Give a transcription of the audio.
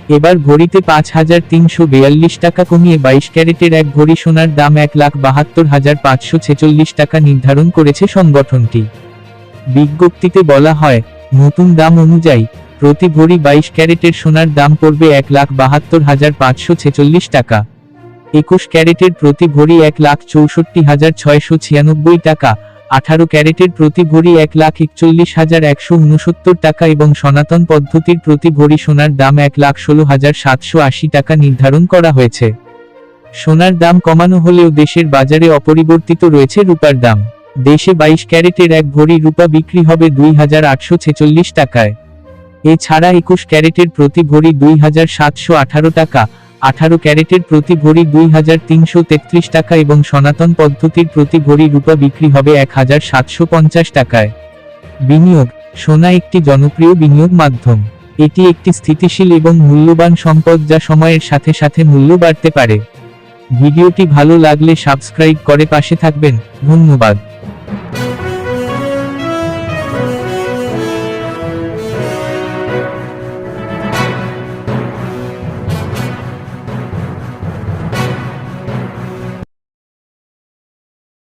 এবার ভরিতে ৫,৩৪২ টাকা কমিয়ে ২২ ক্যারেটের এক ভরি সোনার দাম ১,৭২,৫৪৬ টাকা নির্ধারণ করেছে সংগঠনটি। বিজ্ঞপ্তিতে বলা হয়, নতুন দাম অনুযায়ী প্রতি ভরি ২২ ক্যারেটের সোনার দাম পড়বে ১,৭২,৫৪৬ টাকা। ২১ ক্যারেটের প্রতি ভরি ১,৬৪,৬৯৬ টাকা, ১৮ ক্যারেটের প্রতি ভরি ১,৪১,১৬৯ টাকা এবং সনাতন পদ্ধতির প্রতি ভরি সোনার দাম ১,১৬,৭৮০ টাকা নির্ধারণ করা হয়েছে। সোনার দাম কমানো হলেও দেশের বাজারে অপরিবর্তিত রয়েছে রূপার দাম। দেশে ২২ ক্যারেটের এক ভরি রূপা বিক্রি হবে ২,৮৪৬ টাকায়। এছাড়া ২১ ক্যারেটের প্রতি ভরি ২,৭১৮ টাকা, ১৮ ক্যারেটের প্রতি ভরি ২,৩৩৩ টাকা এবং সনাতন পদ্ধতির প্রতি ভরি রূপা বিক্রি হবে ১,৭৫০ টাকায়। বিনিয়োগ: সোনা একটি জনপ্রিয় বিনিয়োগ মাধ্যম। এটি একটি স্থিতিশীল এবং মূল্যবান সম্পদ যা সময়ের সাথে সাথে মূল্য বাড়তে পারে। ভিডিওটি ভালো লাগলে সাবস্ক্রাইব করে পাশে থাকবেন। ধন্যবাদ।